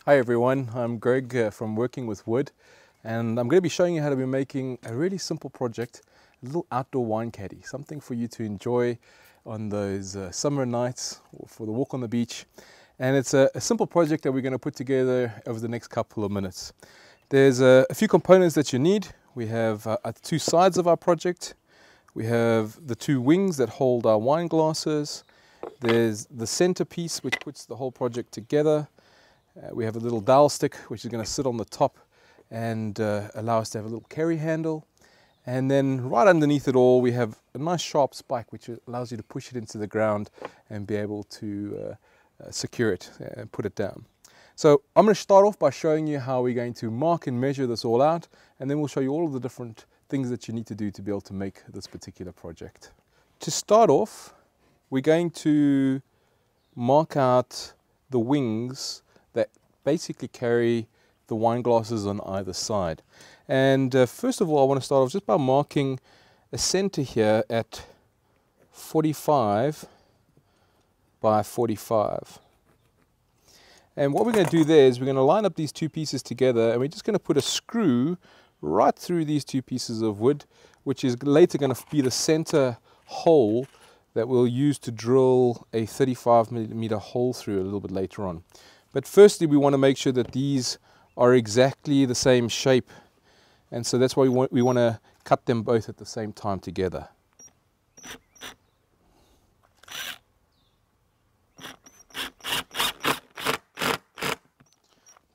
Hi everyone, I'm Greg from Working with Wood, and I'm going to be showing you how to be making a really simple project, a little outdoor wine caddy, something for you to enjoy on those summer nights or for the walk on the beach. And it's a simple project that we're going to put together over the next couple of minutes. There's a few components that you need. We have at two sides of our project. We have the two wings that hold our wine glasses. There's the centerpiece which puts the whole project together. We have a little dowel stick which is going to sit on the top and allow us to have a little carry handle. And then right underneath it all we have a nice sharp spike which allows you to push it into the ground and be able to secure it and put it down. So I'm going to start off by showing you how we're going to mark and measure this all out, and then we'll show you all of the different things that you need to do to be able to make this particular project. To start off, we're going to mark out the wings that basically carry the wine glasses on either side. And first of all, I want to start off just by marking a center here at 45 by 45. And what we're going to do there is we're going to line up these two pieces together, and we're just going to put a screw right through these two pieces of wood, which is later going to be the center hole that we'll use to drill a 35mm hole through a little bit later on. But firstly, we want to make sure that these are exactly the same shape, and so that's why we want to cut them both at the same time together.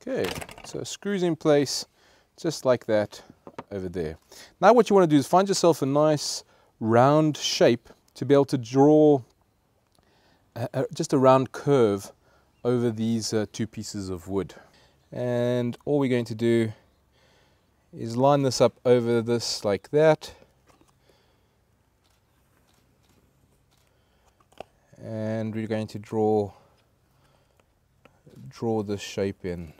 Okay, so screws in place just like that over there. Now what you want to do is find yourself a nice round shape to be able to draw just a round curve over these two pieces of wood. And all we're going to do is line this up over this like that. And we're going to draw this shape in.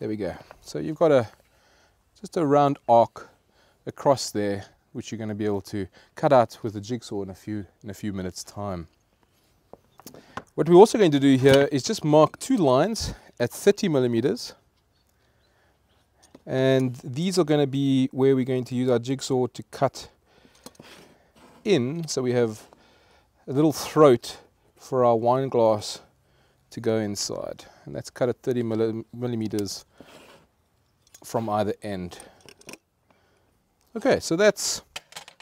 There we go. So you've got just a round arc across there, which you're going to be able to cut out with a jigsaw in a few minutes' time. What we're also going to do here is just mark two lines at 30mm, and these are going to be where we're going to use our jigsaw to cut in, so we have a little throat for our wine glass to go inside, and that's cut at 30mm from either end. Okay, so that's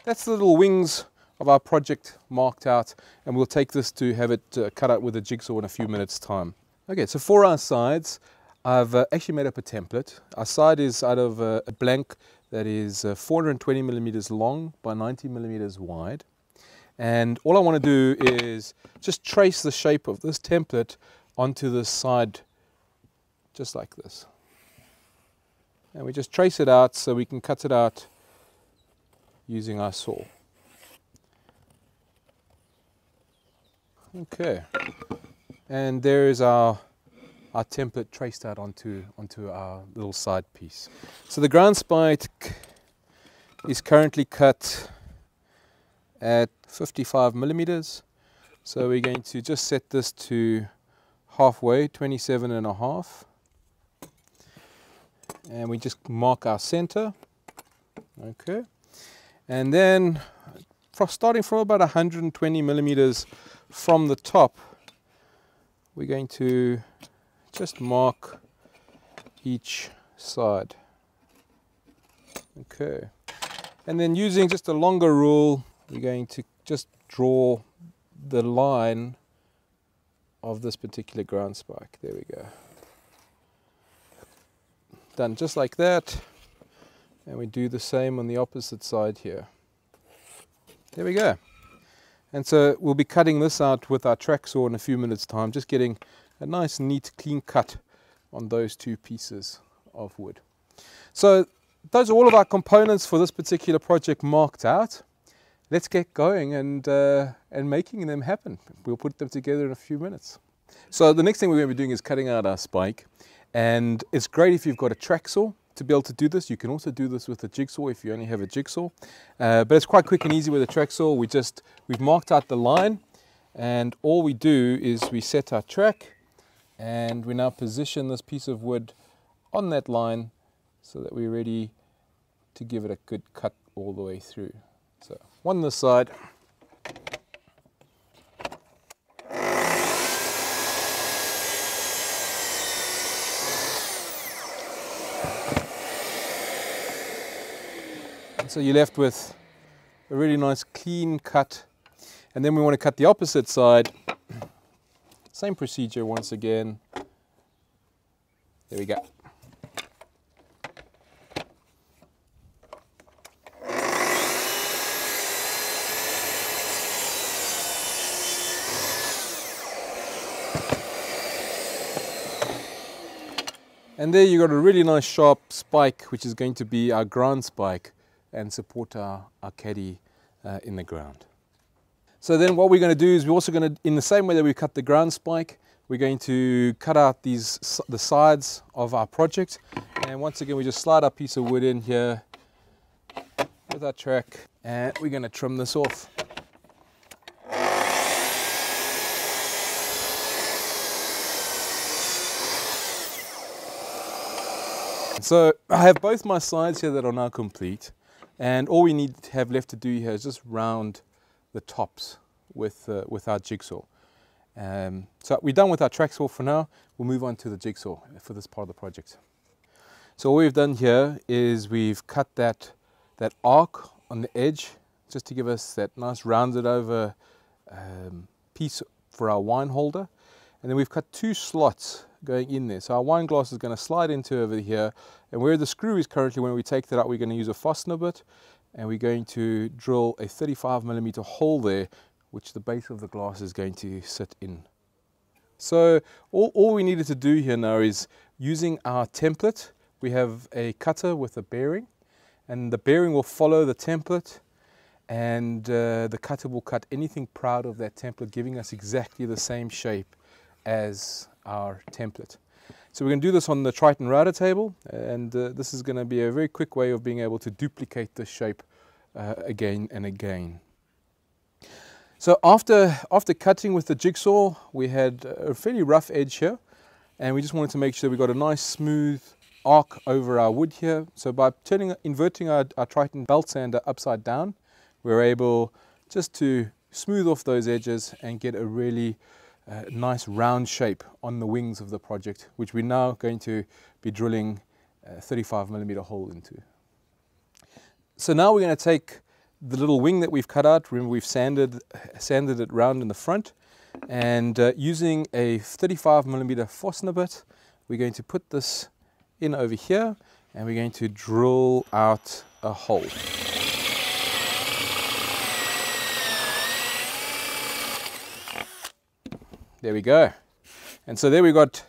the little wings of our project marked out, and we'll take this to have it cut out with a jigsaw in a few minutes' time. Okay, so for our sides, I've actually made up a template. Our side is out of a blank that is 420mm long by 90mm wide. And all I want to do is just trace the shape of this template onto the side, just like this. And we just trace it out so we can cut it out using our saw. Okay, and there is our template traced out onto our little side piece. So the ground spike is currently cut at 55mm. So we're going to just set this to halfway, 27.5, and we just mark our center. Okay, and then starting from about 120mm from the top, we're going to just mark each side. Okay, and then using just a longer rule, we're going to just draw the line of this particular ground spike. There we go. Done just like that. And we do the same on the opposite side here. There we go. And so we'll be cutting this out with our track saw in a few minutes' time, just getting a nice, neat, clean cut on those two pieces of wood. So those are all of our components for this particular project marked out. Let's get going and making them happen. We'll put them together in a few minutes. So the next thing we're going to be doing is cutting out our spike, and it's great if you've got a track saw to be able to do this. You can also do this with a jigsaw if you only have a jigsaw, but it's quite quick and easy with a track saw. We've marked out the line, and all we do is we set our track And we now position this piece of wood on that line so that we're ready to give it a good cut all the way through. So one this side. And so you're left with a really nice clean cut. And then we want to cut the opposite side. Same procedure once again. There we go. And there you got a really nice sharp spike, which is going to be our ground spike and support our caddy in the ground. So then what we're going to do is we're also going to, in the same way that we cut the ground spike, we're going to cut out the sides of our project. And once again, we just slide our piece of wood in here with our track, and we're going to trim this off. So I have both my sides here that are now complete, and all we need to have left to do here is just round the tops with our jigsaw. So we're done with our track saw for now. We'll move on to the jigsaw for this part of the project. So all we've done here is we've cut that arc on the edge just to give us that nice rounded over piece for our wine holder. And then we've cut two slots going in there. So our wine glass is going to slide into over here, and where the screw is currently, when we take that out, we're going to use a fastener bit, and we're going to drill a 35mm hole there, which the base of the glass is going to sit in. So all we needed to do here now is, using our template, we have a cutter with a bearing, and the bearing will follow the template, and the cutter will cut anything proud of that template, giving us exactly the same shape as our template. So we're going to do this on the Triton router table, and this is going to be a very quick way of being able to duplicate this shape again and again. So after cutting with the jigsaw, we had a fairly rough edge here, and we just wanted to make sure we got a nice smooth arc over our wood here. So by inverting our Triton belt sander upside down, we're able just to smooth off those edges and get a really nice round shape on the wings of the project, which we're now going to be drilling a 35mm hole into. So now we're going to take the little wing that we've cut out. Remember, we've sanded it round in the front, and using a 35mm fastener bit, we're going to put this in over here, and we're going to drill out a hole. There we go. And so there we got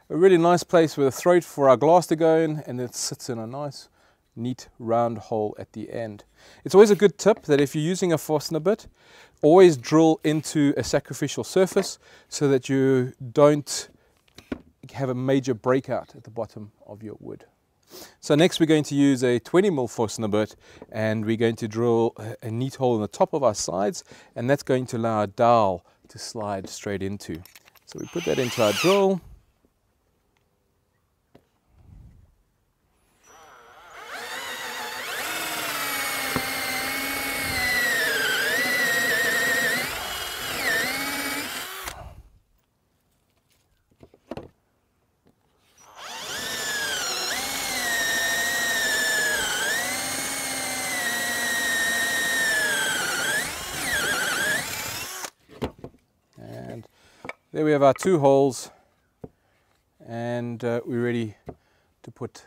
a really nice place with a throat for our glass to go in, and it sits in a nice, neat, round hole at the end. It's always a good tip that if you're using a fastener bit, always drill into a sacrificial surface so that you don't have a major breakout at the bottom of your wood. So next we're going to use a 20mm fastener bit, and we're going to drill a neat hole in the top of our sides, and that's going to allow our dowel to slide straight into. So we put that into our drill. There we have our two holes, and we're ready to put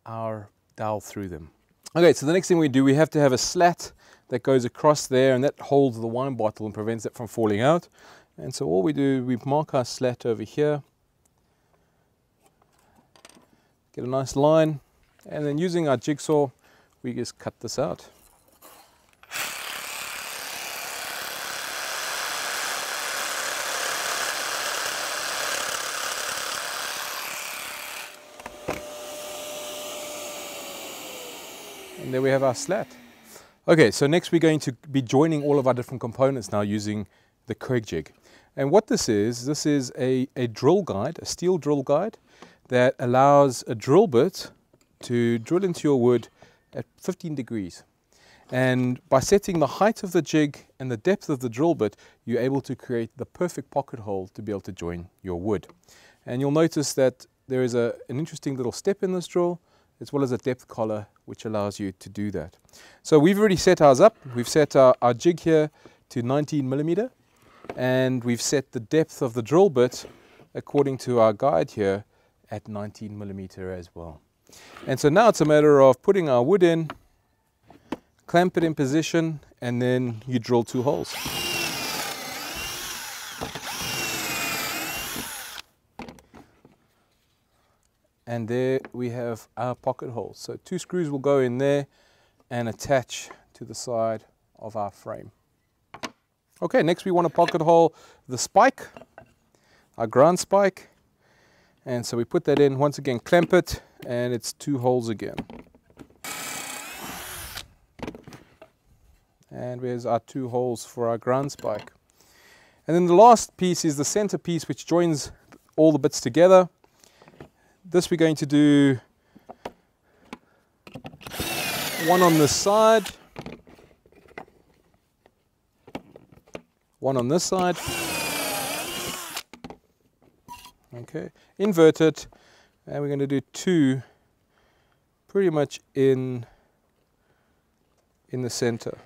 our dowel through them. Okay, so the next thing we do, we have to have a slat that goes across there, and that holds the wine bottle and prevents it from falling out. And so all we do, we mark our slat over here, get a nice line, and then using our jigsaw, we just cut this out. And there we have our slat. Okay, so next we're going to be joining all of our different components now using the Kreg jig. And what this is a drill guide, a steel drill guide that allows a drill bit to drill into your wood at 15 degrees. And by setting the height of the jig and the depth of the drill bit, you're able to create the perfect pocket hole to be able to join your wood. And you'll notice that there is an interesting little step in this drill, as well as a depth collar, which allows you to do that. So we've already set ours up. We've set our jig here to 19 millimeter, and we've set the depth of the drill bit, according to our guide here, at 19 millimeter as well. And so now it's a matter of putting our wood in, clamp it in position, and then you drill 2 holes. And there we have our pocket holes. So 2 screws will go in there and attach to the side of our frame. Okay, next we want to pocket hole the spike, our ground spike. And so we put that in, once again clamp it, and it's 2 holes again. And there's our 2 holes for our ground spike. And then the last piece is the center piece, which joins all the bits together. This we're going to do 1 on this side, 1 on this side. Okay, invert it, and we're going to do 2 pretty much in the center.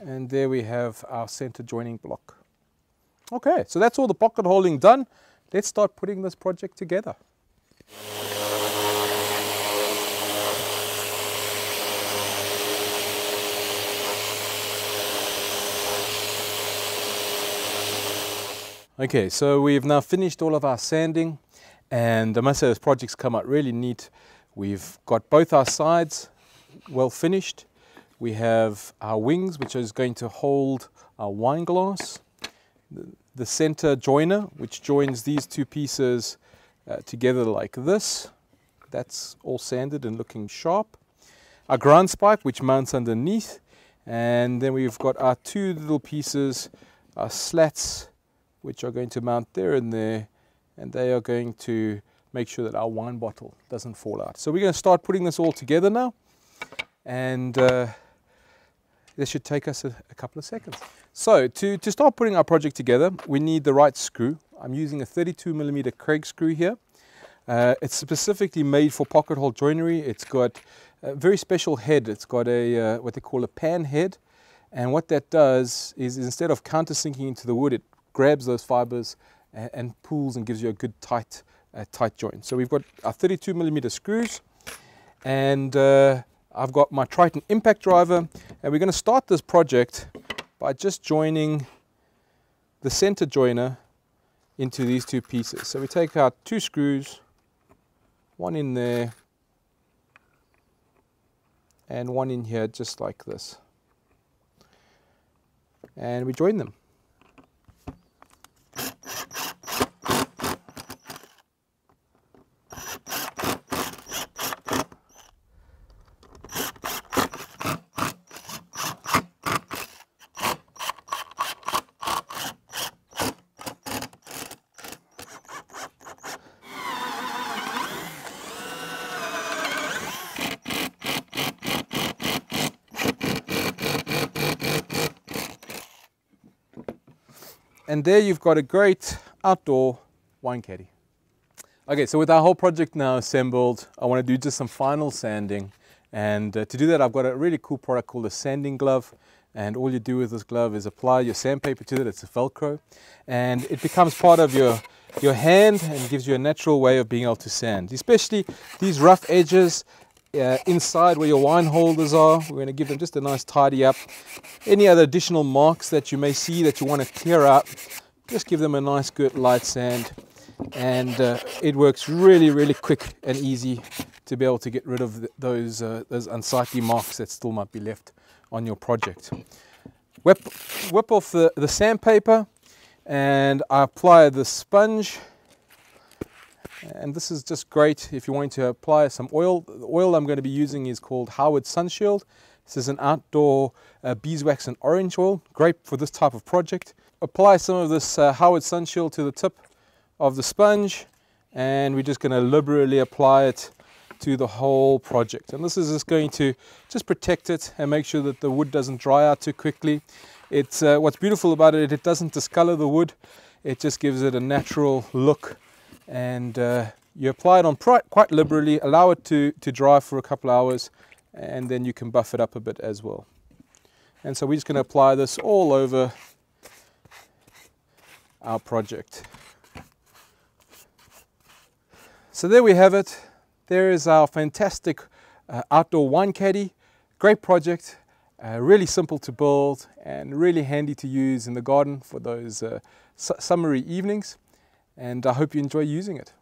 And there we have our center joining block. Okay, so that's all the pocket holding done. Let's start putting this project together. Okay, so we've now finished all of our sanding, and I must say this project's come out really neat. We've got both our sides well finished. We have our wings, which is going to hold our wine glass. The center joiner, which joins these 2 pieces together like this. That's all sanded and looking sharp. Our ground spike, which mounts underneath. And then we've got our 2 little pieces, our slats, which are going to mount there and there. And they are going to make sure that our wine bottle doesn't fall out. So we're going to start putting this all together now. And this should take us a couple of seconds. So to start putting our project together, we need the right screw. I'm using a 32 millimeter Craig screw here. It's specifically made for pocket hole joinery. It's got a very special head. It's got a what they call a pan head. And what that does is instead of countersinking into the wood, it grabs those fibers and pulls and gives you a good tight joint. So we've got our 32 millimeter screws, and I've got my Triton impact driver, and we're going to start this project by just joining the center joiner into these 2 pieces. So we take out 2 screws, 1 in there and 1 in here, just like this, and we join them. And there you've got a great outdoor wine caddy. Okay, so with our whole project now assembled, I want to do just some final sanding. And to do that, I've got a really cool product called a sanding glove. And all you do with this glove is apply your sandpaper to it. It's a Velcro. And it becomes part of your hand and gives you a natural way of being able to sand. Especially these rough edges inside where your wine holders are. We're going to give them just a nice tidy up. Any other additional marks that you may see that you want to clear out, just give them a nice good light sand. And it works really, really quick and easy to be able to get rid of those unsightly marks that still might be left on your project. Whip off the sandpaper, and I apply the sponge And this is just great if you want to apply some oil. The oil I'm going to be using is called Howard Sunshield. This is an outdoor beeswax and orange oil, great for this type of project. Apply some of this Howard Sunshield to the tip of the sponge, and we're just going to liberally apply it to the whole project. And this is just going to just protect it and make sure that the wood doesn't dry out too quickly. It's what's beautiful about it, it doesn't discolor the wood. It just gives it a natural look, and you apply it on quite liberally, allow it to dry for a couple of hours, and then you can buff it up a bit as well. And so we're just going to apply this all over our project. So there we have it. There is our fantastic outdoor wine caddy. Great project, really simple to build and really handy to use in the garden for those summery evenings. And I hope you enjoy using it.